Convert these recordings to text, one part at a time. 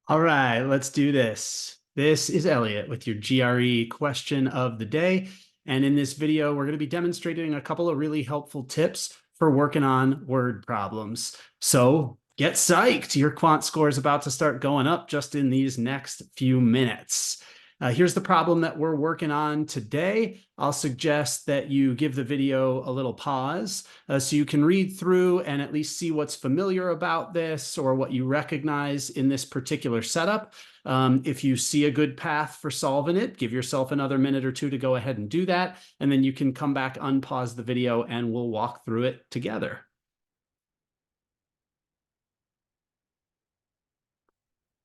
All right, let's do this. This is Elliot with your GRE question of the day. And in this video, we're going to be demonstrating a couple of really helpful tips for working on word problems. So get psyched. Your quant score is about to start going up just in these next few minutes. Here's the problem that we're working on today. I'll suggest that you give the video a little pause so you can read through and at least see what's familiar about this or what you recognize in this particular setup. If you see a good path for solving it, give yourself another minute or two to go ahead and do that. And then you can come back, unpause the video, and we'll walk through it together.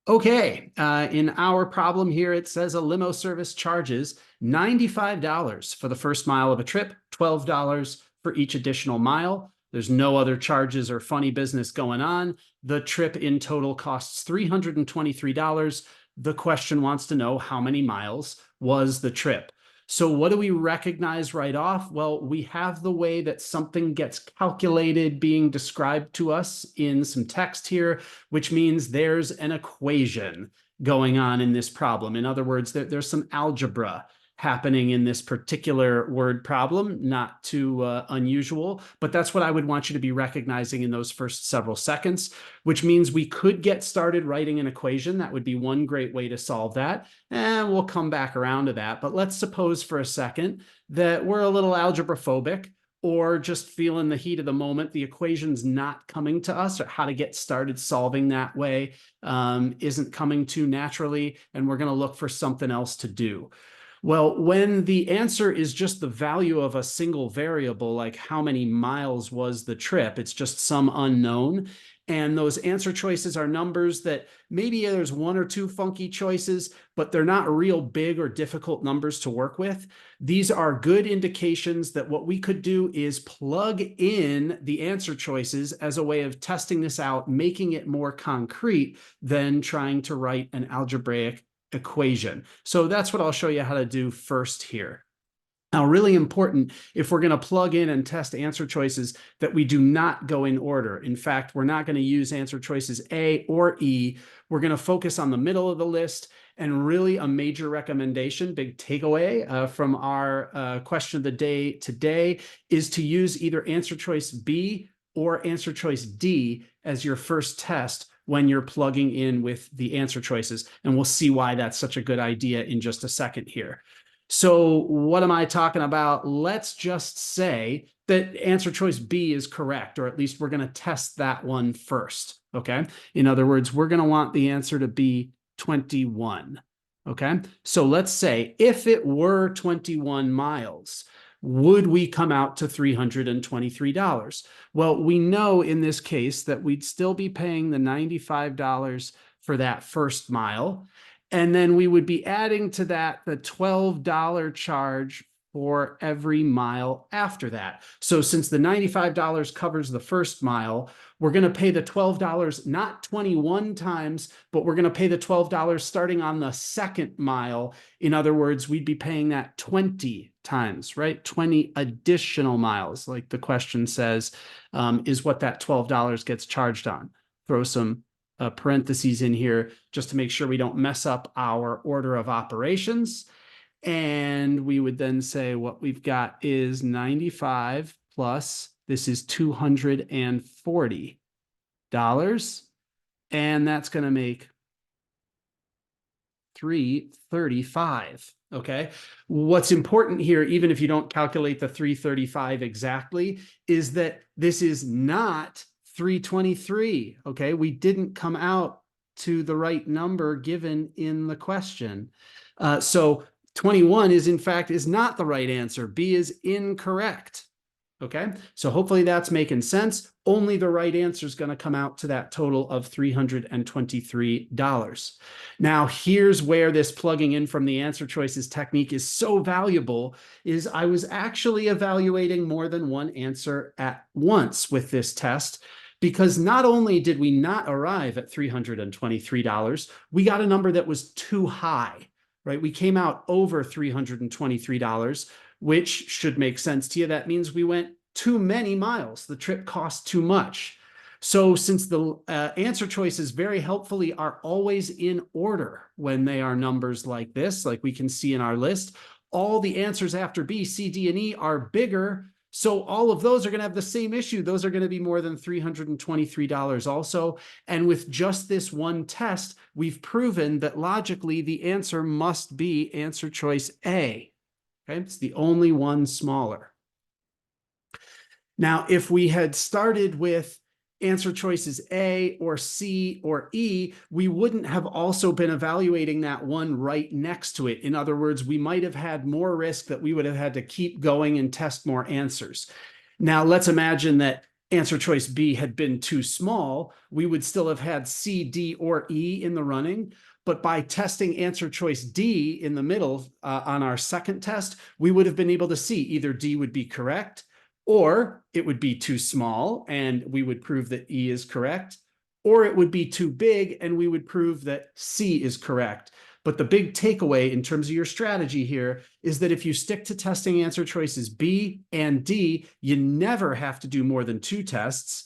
Okay, in our problem here, it says a limo service charges $95 for the first mile of a trip, $12 for each additional mile. There's no other charges or funny business going on. The trip in total costs $323. The question wants to know how many miles was the trip. So what do we recognize right off? Well, we have the way that something gets calculated being described to us in some text here, which means there's an equation going on in this problem. In other words, there's some algebra happening in this particular word problem, not too unusual, but that's what I would want you to be recognizing in those first several seconds, which means we could get started writing an equation. That would be one great way to solve that. And we'll come back around to that. But let's suppose for a second that we're a little algebra phobic or just feeling the heat of the moment, the equation's not coming to us, or how to get started solving that way isn't coming too naturally, and we're going to look for something else to do. Well, when the answer is just the value of a single variable, like how many miles was the trip, it's just some unknown. And those answer choices are numbers that maybe there's one or two funky choices, but they're not real big or difficult numbers to work with. These are good indications that what we could do is plug in the answer choices as a way of testing this out, making it more concrete than trying to write an algebraic equation. So that's what I'll show you how to do first here. Now, really important, if we're going to plug in and test answer choices, that we do not go in order. In fact, we're not going to use answer choices A or E. We're going to focus on the middle of the list. And really a major recommendation, big takeaway from our question of the day today is to use either answer choice B or answer choice D as your first test when you're plugging in with the answer choices. And we'll see why that's such a good idea in just a second here. So what am I talking about? Let's just say that answer choice B is correct, or at least we're going to test that one first. Okay. In other words, we're going to want the answer to be 21. Okay. So let's say if it were 21 miles, would we come out to $323? Well, we know in this case that we'd still be paying the $95 for that first mile. And then we would be adding to that the $12 charge for every mile after that. So since the $95 covers the first mile, we're going to pay the $12 not 21 times, but we're going to pay the $12 starting on the second mile. In other words, we'd be paying that 20 times, right? 20 additional miles, like the question says, is what that $12 gets charged on. Throw some parentheses in here just to make sure we don't mess up our order of operations. And we would then say what we've got is 95 plus, this is $240. And that's going to make $335. Okay. What's important here, even if you don't calculate the 335 exactly, is that this is not 323. Okay. We didn't come out to the right number given in the question. So 21 is not the right answer. B is incorrect. Okay, so hopefully that's making sense. Only the right answer is going to come out to that total of $323. Now, here's where this plugging in from the answer choices technique is so valuable, is I was actually evaluating more than one answer at once with this test, because not only did we not arrive at $323, we got a number that was too high, right? We came out over $323, which should make sense to you. That means we went too many miles. The trip cost too much. So since the answer choices very helpfully are always in order when they are numbers like this, like we can see in our list, all the answers after B, C, D, and E are bigger. So all of those are going to have the same issue. Those are going to be more than $323 also. And with just this one test, we've proven that logically the answer must be answer choice A. Okay, it's the only one smaller. Now, if we had started with answer choices A or C or E, we wouldn't have also been evaluating that one right next to it. In other words, we might have had more risk that we would have had to keep going and test more answers. Now, let's imagine that answer choice B had been too small. We would still have had C, D, or E in the running. But by testing answer choice D in the middle on our second test, we would have been able to see either D would be correct, or it would be too small and we would prove that E is correct, or it would be too big and we would prove that C is correct. But the big takeaway in terms of your strategy here is that if you stick to testing answer choices B and D, you never have to do more than 2 tests.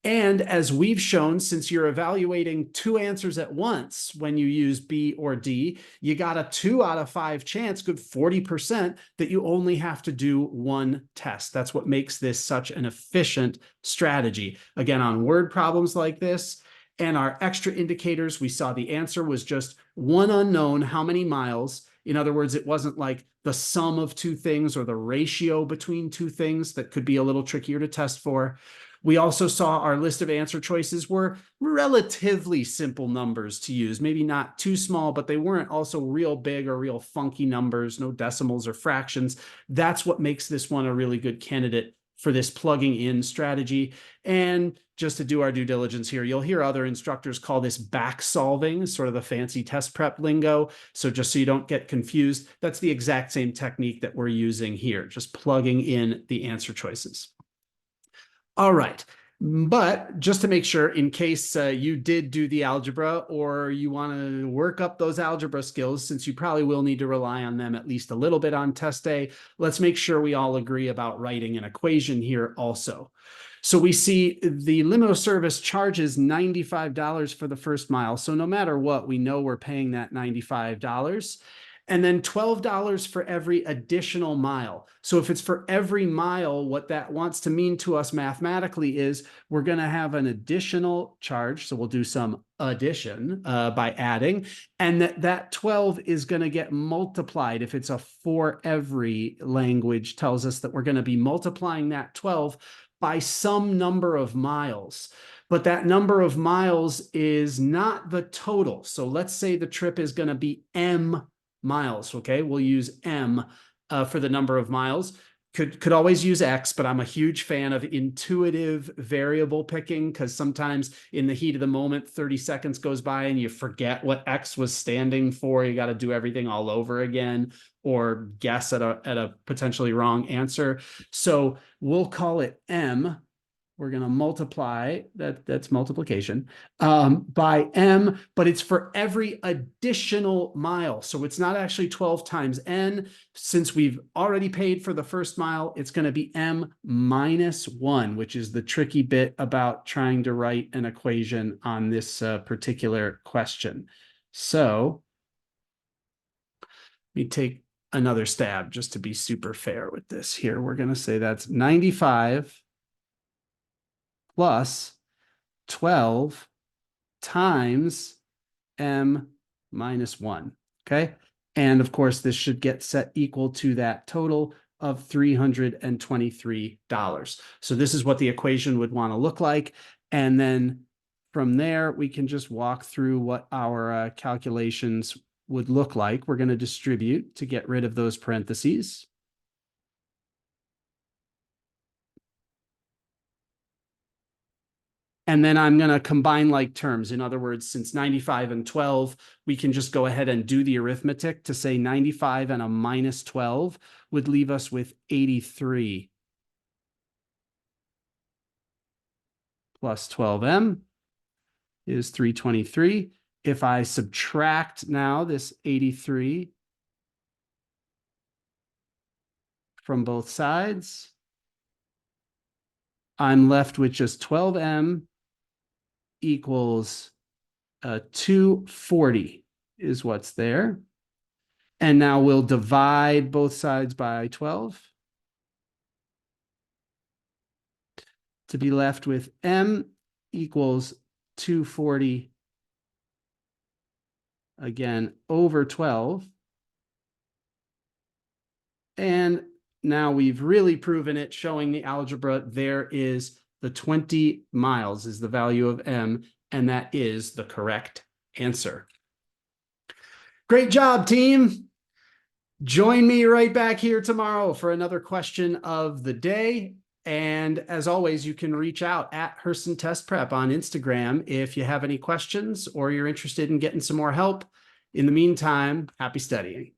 And as we've shown, since you're evaluating 2 answers at once when you use B or D, you got a 2 out of 5 chance, good 40%, that you only have to do 1 test. That's what makes this such an efficient strategy. Again, on word problems like this and our extra indicators, we saw the answer was just one unknown, how many miles. In other words, it wasn't like the sum of 2 things or the ratio between 2 things that could be a little trickier to test for. We also saw our list of answer choices were relatively simple numbers to use, maybe not too small, but they weren't also real big or real funky numbers, no decimals or fractions. That's what makes this one a really good candidate for this plugging in strategy. And just to do our due diligence here, you'll hear other instructors call this back solving, sort of the fancy test prep lingo. So just so you don't get confused, that's the exact same technique that we're using here, just plugging in the answer choices. All right. But just to make sure, in case you did do the algebra or you want to work up those algebra skills, since you probably will need to rely on them at least a little bit on test day, let's make sure we all agree about writing an equation here also. So we see the limo service charges $95 for the first mile. So no matter what, we know we're paying that $95. And then $12 for every additional mile. So if it's for every mile, what that wants to mean to us mathematically is we're going to have an additional charge. So we'll do some addition by adding, and that 12 is going to get multiplied. If it's a for every language, tells us that we're going to be multiplying that 12 by some number of miles. But that number of miles is not the total. So let's say the trip is going to be M miles. Okay, we'll use M for the number of miles. Could always use X, but I'm a huge fan of intuitive variable picking because sometimes in the heat of the moment, 30 seconds goes by and you forget what X was standing for. You got to do everything all over again or guess at a potentially wrong answer. So we'll call it M. We're going to multiply, that's multiplication, by M, but it's for every additional mile. So it's not actually 12 times N. Since we've already paid for the first mile, it's going to be M minus 1, which is the tricky bit about trying to write an equation on this particular question. So let me take another stab just to be super fair with this here. We're going to say that's 95 plus 12 times M minus 1, okay? And of course, this should get set equal to that total of $323. So this is what the equation would want to look like. And then from there, we can just walk through what our calculations would look like. We're going to distribute to get rid of those parentheses. And then I'm going to combine like terms. In other words, since 95 and 12, we can just go ahead and do the arithmetic to say 95 and a minus 12 would leave us with 83 plus 12M is 323. If I subtract now this 83 from both sides, I'm left with just 12M equals 240 is what's there. And now we'll divide both sides by 12 to be left with m equals 240 again over 12. And now we've really proven it, showing the algebra. There is the 20 miles is the value of m, and that is the correct answer. Great job, team. Join me right back here tomorrow for another question of the day. And as always, you can reach out at Hurston Test Prep on Instagram if you have any questions or you're interested in getting some more help. In the meantime, happy studying.